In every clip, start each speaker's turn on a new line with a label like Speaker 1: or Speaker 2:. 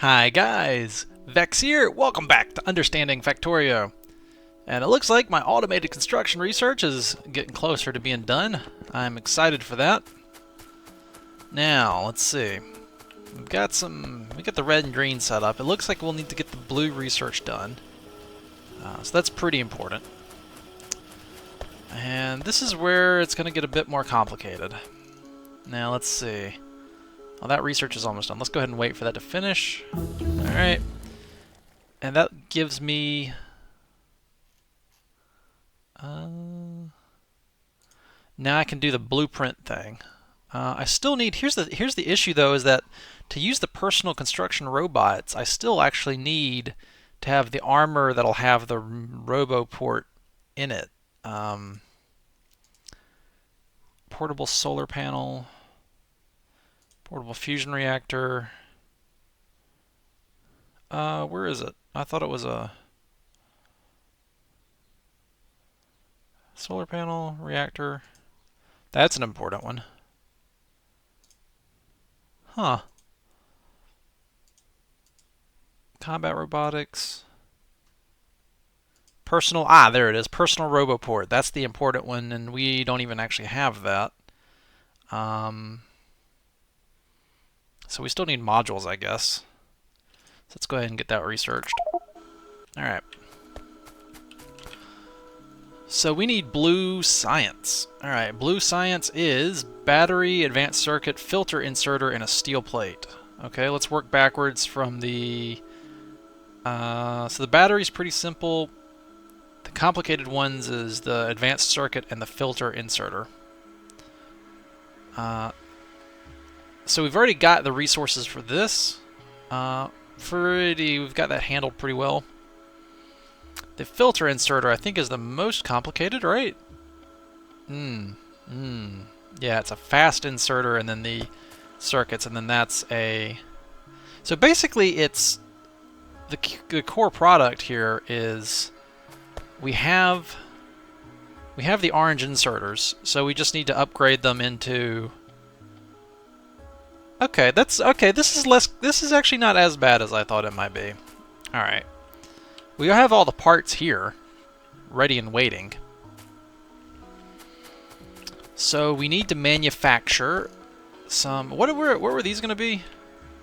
Speaker 1: Hi guys, Vechs here. Welcome back to Understanding Factorio. And it looks like my automated construction research is getting closer to being done. I'm excited for that. Now, let's see. We got the red and green set up. It looks like we'll need to get the blue research done. So that's pretty important. And this is where it's going to get a bit more complicated. Now, let's see. Well, that research is almost done. Let's go ahead and wait for that to finish. Alright. And that gives me... now I can do the blueprint thing. I still need... Here's the issue, though, is that to use the personal construction robots, I still actually need to have the armor that'll have the robo port in it. Portable solar panel... Portable fusion reactor. Where is it? I thought it was a solar panel reactor. That's an important one. Huh. Combat robotics. Personal. Ah, there it is. Personal roboport. That's the important one, and we don't even actually have that. So we still need modules, I guess. So let's go ahead and get that researched. Alright. So we need blue science. Alright, blue science is battery, advanced circuit, filter inserter, and a steel plate. Okay, let's work backwards from the... so the battery's pretty simple. The complicated ones is the advanced circuit and the filter inserter. So we've already got the resources for this. We've got that handled pretty well. The filter inserter, I think, is the most complicated, right? Yeah, it's a fast inserter, and then the circuits, and then that's a... So basically, it's... The core product here is... We have the orange inserters, so we just need to upgrade them into... Okay, this is actually not as bad as I thought it might be. Alright. We have all the parts here, ready and waiting. So we need to manufacture some... What were these going to be?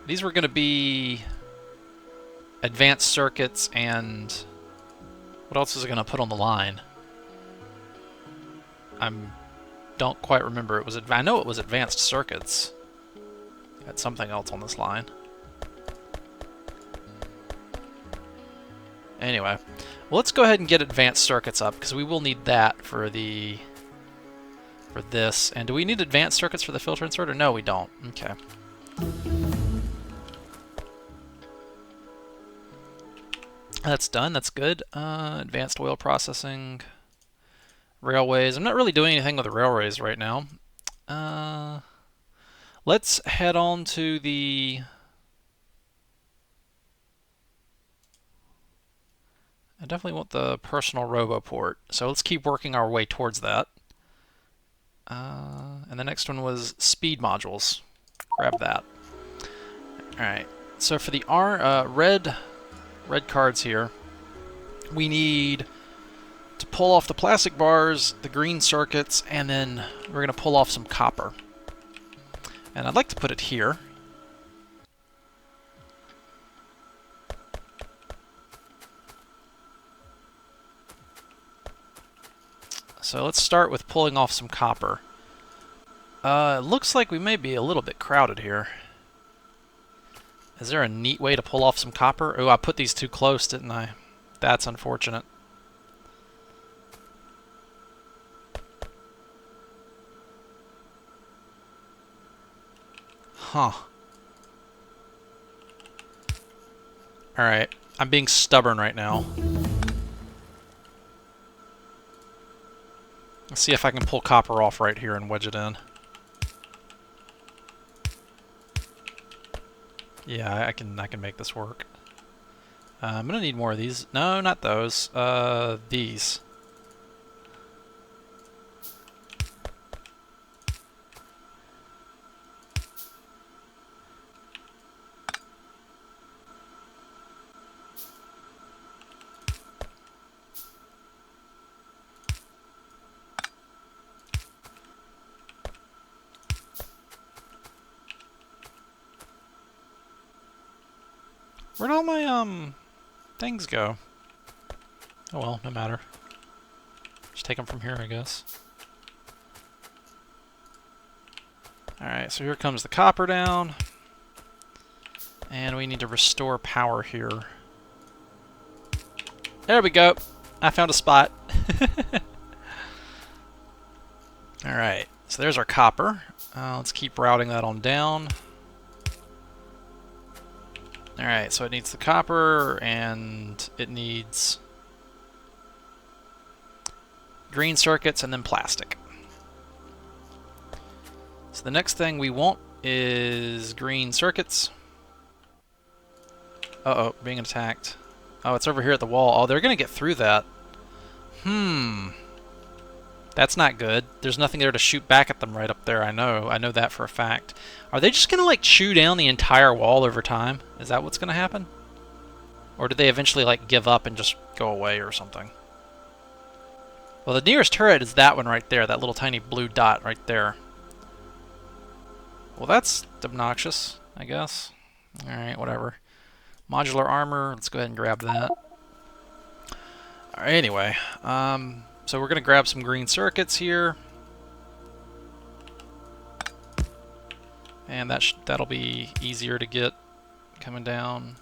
Speaker 1: These were going to be advanced circuits and... What else is it going to put on the line? I don't quite remember. I know it was advanced circuits. Got something else on this line. Anyway, well, let's go ahead and get advanced circuits up, because we will need that for this. And do we need advanced circuits for the filter inserter? No, we don't. Okay. That's done. That's good. Advanced oil processing. Railways. I'm not really doing anything with the railways right now. Let's head on to the... I definitely want the personal roboport, so let's keep working our way towards that. And the next one was speed modules. Grab that. Alright, so for the red cards here, we need to pull off the plastic bars, the green circuits, and then we're going to pull off some copper. And I'd like to put it here. So let's start with pulling off some copper. It looks like we may be a little bit crowded here. Is there a neat way to pull off some copper? Oh, I put these too close, didn't I? That's unfortunate. Huh. Alright, I'm being stubborn right now. Let's see if I can pull copper off right here and wedge it in. Yeah, I can make this work. I'm gonna need more of these. No, not those. These. Where'd all my, things go? Oh well, no matter. Just take them from here, I guess. Alright, so here comes the copper down. And we need to restore power here. There we go. I found a spot. Alright, so there's our copper. Let's keep routing that on down. Alright, so it needs the copper, and it needs green circuits and then plastic. So the next thing we want is green circuits. Uh-oh, being attacked. Oh, it's over here at the wall. Oh, they're going to get through that. That's not good. There's nothing there to shoot back at them right up there, I know. I know that for a fact. Are they just going to, like, chew down the entire wall over time? Is that what's going to happen? Or do they eventually, like, give up and just go away or something? Well, the nearest turret is that one right there, that little tiny blue dot right there. Well, that's obnoxious, I guess. Alright, whatever. Modular armor, let's go ahead and grab that. Alright, anyway. So we're going to grab some green circuits here. And that'll be easier to get coming down.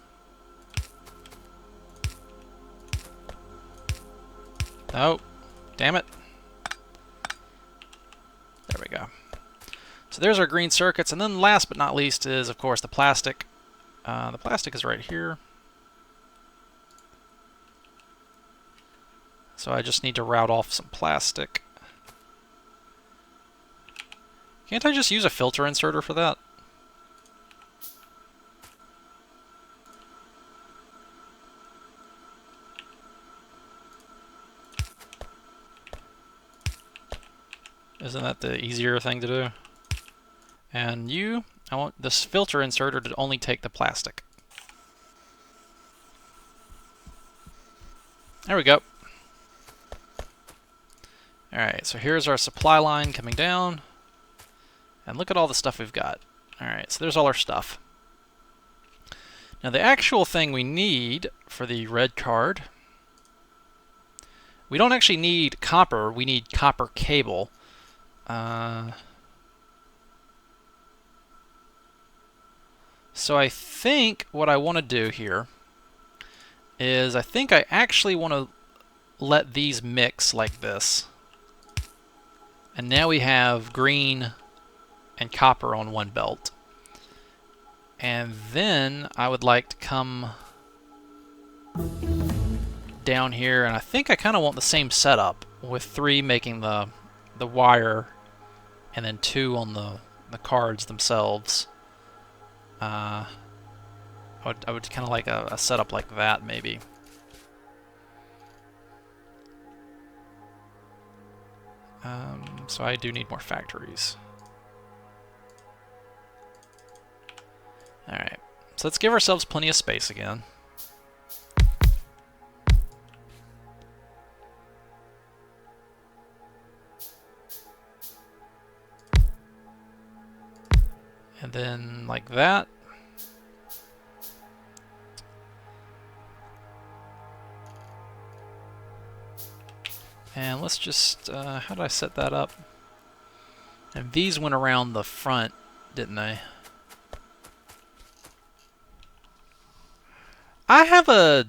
Speaker 1: Oh, damn it. There we go. So there's our green circuits, and then last but not least is, of course, the plastic. The plastic is right here. So I just need to route off some plastic. Can't I just use a filter inserter for that? Isn't that the easier thing to do? And I want this filter inserter to only take the plastic. There we go. Alright, so here's our supply line coming down. And look at all the stuff we've got. Alright, so there's all our stuff. Now the actual thing we need for the red card, we don't actually need copper, we need copper cable. So I think what I want to do here is I think I actually want to let these mix like this. And now we have green and copper on one belt. And then I would like to come down here, and I think I kind of want the same setup with 3 making the wire and then 2 on the cards themselves. I would kind of like a setup like that, maybe. So I do need more factories. Alright, so let's give ourselves plenty of space again. And then like that. And let's just, how did I set that up? And these went around the front, didn't they? I have a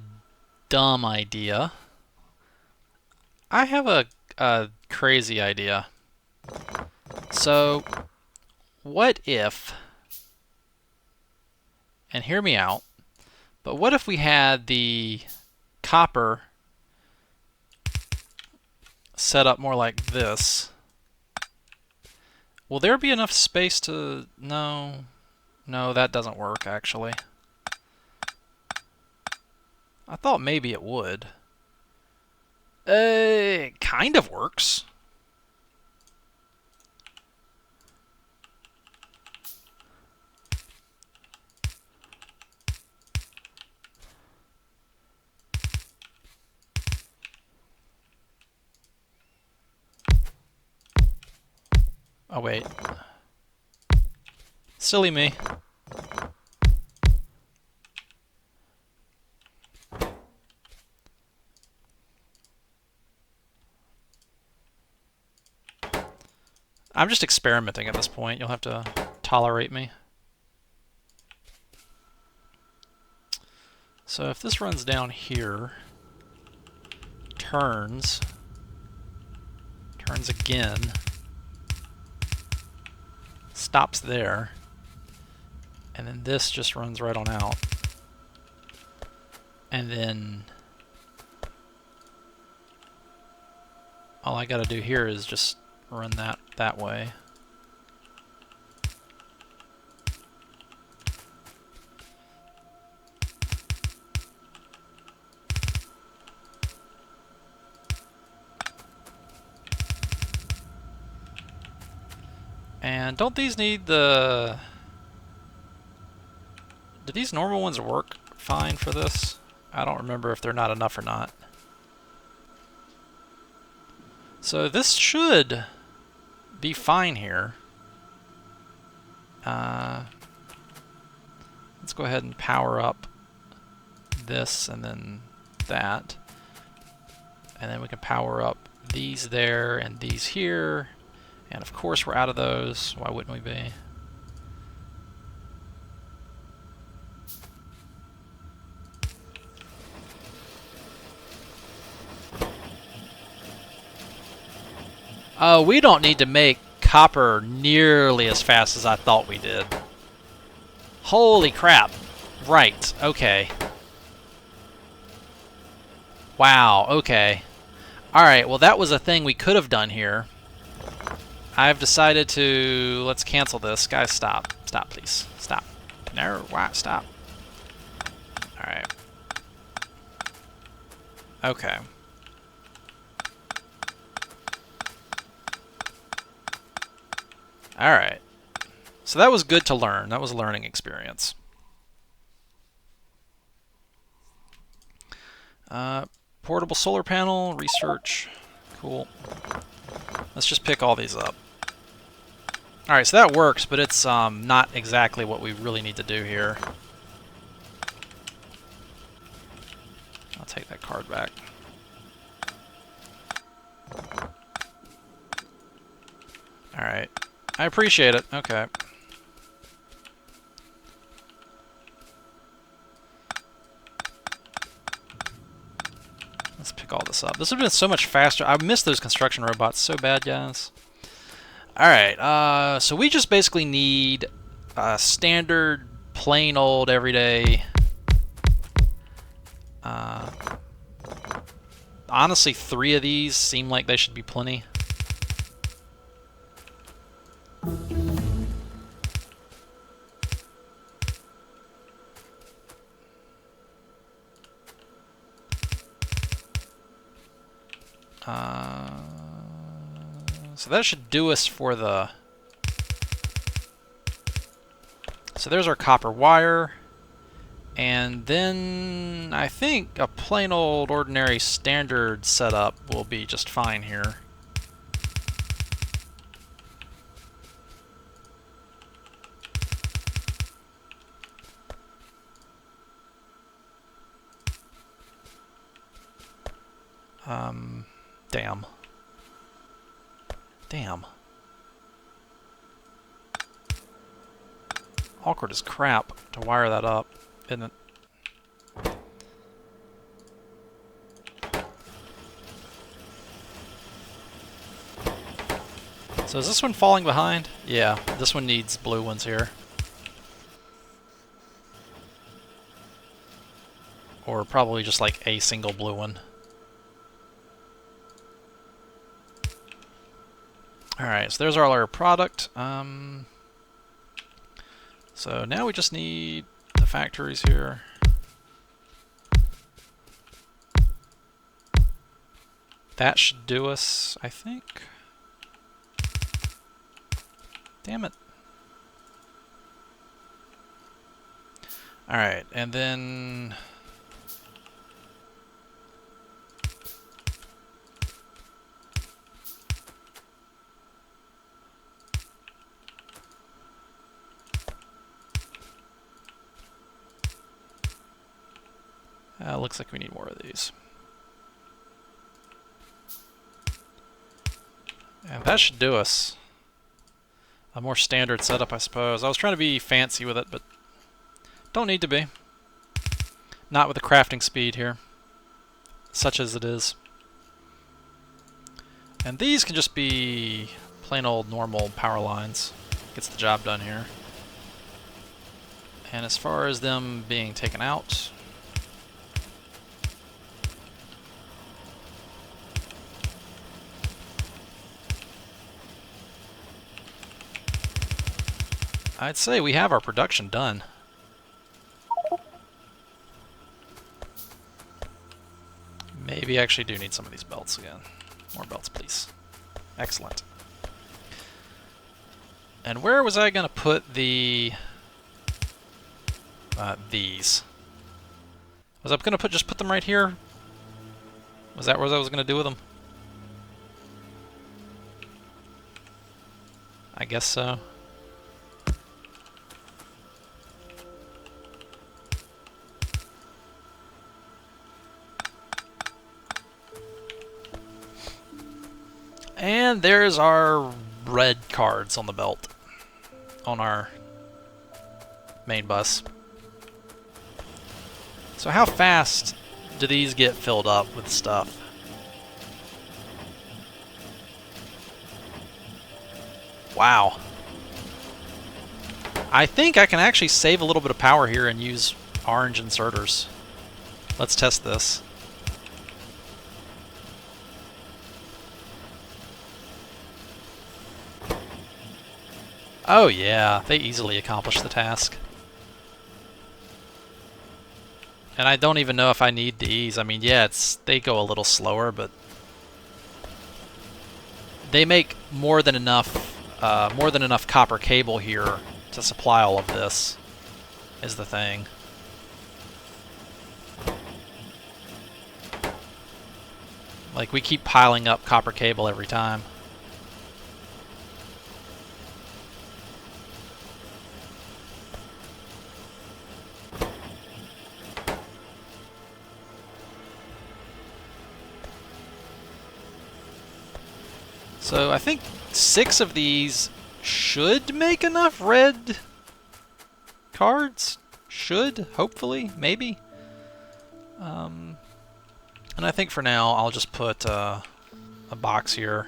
Speaker 1: dumb idea. I have a crazy idea. So, what if, and hear me out, but what if we had the copper set up more like this? Will there be enough space to... No, that doesn't work, actually. I thought maybe it would. It kind of works. Oh, wait. Silly me. I'm just experimenting at this point. You'll have to tolerate me. So if this runs down here, turns again, stops there, and then this just runs right on out. And then all I gotta do here is just run that way. And don't these need the... Do these normal ones work fine for this? I don't remember if they're not enough or not. So this should be fine here. Let's go ahead and power up this and then that. And then we can power up these there and these here. And of course we're out of those. Why wouldn't we be? Oh, we don't need to make copper nearly as fast as I thought we did. Holy crap. Right, okay. Wow, okay. Alright, well that was a thing we could have done here. I've decided to... Let's cancel this. Guys, stop. Stop, please. Stop. No, why? Stop. Alright. Okay. Alright. So that was good to learn. That was a learning experience. Portable solar panel, research. Cool. Let's just pick all these up. Alright, so that works, but it's not exactly what we really need to do here. I'll take that card back. Alright. I appreciate it. Okay. Let's pick all this up. This would have been so much faster. I miss those construction robots so bad, guys. Alright, so we just basically need a standard, plain old, everyday... honestly, 3 of these seem like they should be plenty. So that should do us for the... So there's our copper wire. And then I think a plain old ordinary standard setup will be just fine here. Damn. Damn. Awkward as crap to wire that up, isn't it? So is this one falling behind? Yeah, this one needs blue ones here. Or probably just like a single blue one. Alright, so there's all our product. So now we just need the factories here. That should do us, I think. Damn it. Alright, and then... looks like we need more of these. And that should do us. a more standard setup, I suppose. I was trying to be fancy with it, but don't need to be. Not with the crafting speed here, such as it is. And these can just be plain old normal power lines. Gets the job done here. And as far as them being taken out, I'd say we have our production done. Maybe I actually do need some of these belts again. More belts, please. Excellent. And where was I going to put the... these? Was I going to just put them right here? Was that what I was going to do with them? I guess so. And there's our red cards on the belt, on our main bus. So how fast do these get filled up with stuff? Wow. I think I can actually save a little bit of power here and use orange inserters. Let's test this. Oh yeah, they easily accomplish the task. And I don't even know if I need these. I mean, yeah, they go a little slower, but they make more than enough copper cable here to supply all of this, is the thing. Like, we keep piling up copper cable every time. So I think 6 of these should make enough red cards. Should, hopefully, maybe. And I think for now I'll just put a box here.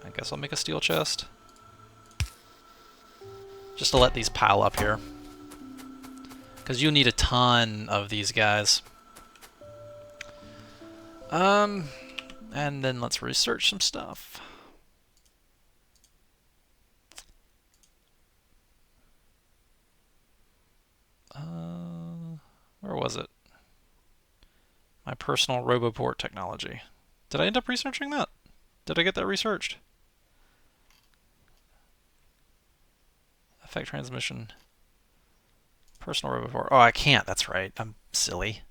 Speaker 1: I guess I'll make a steel chest. Just to let these pile up here. Because you'll need a ton of these guys. And then let's research some stuff. Where was it? My personal Roboport technology. Did I end up researching that? Did I get that researched? Effect transmission. Personal Roboport. Oh, I can't. That's right. I'm silly.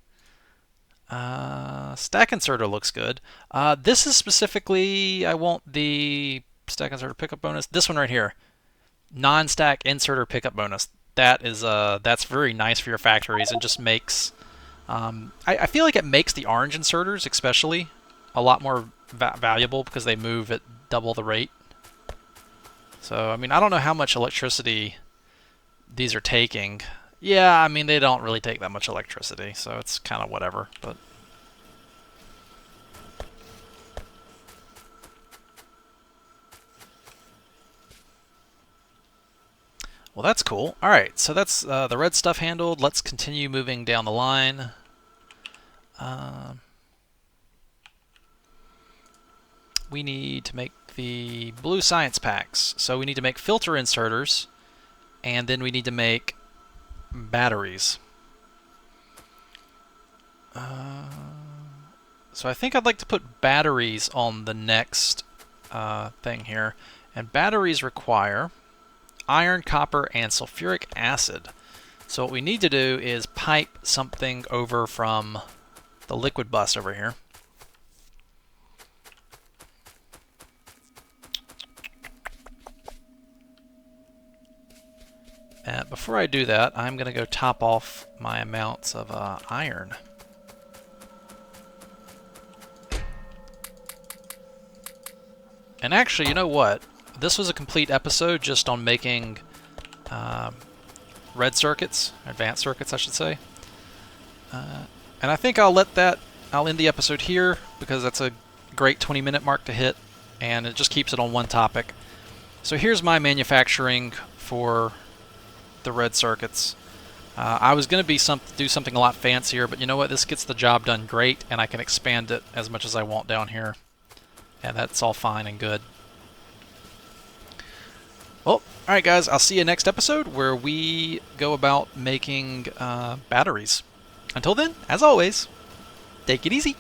Speaker 1: Stack inserter looks good. This is specifically, I want the stack inserter pickup bonus. This one right here, non-stack inserter pickup bonus. That is that's very nice for your factories. It just makes, I feel like it makes the orange inserters especially a lot more valuable because they move at double the rate. So I mean, I don't know how much electricity these are taking. Yeah, I mean, they don't really take that much electricity, so it's kind of whatever, but... Well, that's cool. Alright, so that's the red stuff handled. Let's continue moving down the line. We need to make the blue science packs. So we need to make filter inserters, and then we need to make batteries. So I think I'd like to put batteries on the next thing here. And batteries require iron, copper, and sulfuric acid. So what we need to do is pipe something over from the liquid bus over here. Before I do that, I'm going to go top off my amounts of iron. And actually, you know what? this was a complete episode just on making red circuits, advanced circuits, I should say. And I think I'll end the episode here because that's a great 20-minute mark to hit, and it just keeps it on one topic. So here's my manufacturing for the red circuits. I was going to do something a lot fancier, but you know what? This gets the job done great, and I can expand it as much as I want down here. And that's all fine and good. Well, alright guys, I'll see you next episode where we go about making batteries. Until then, as always, take it easy.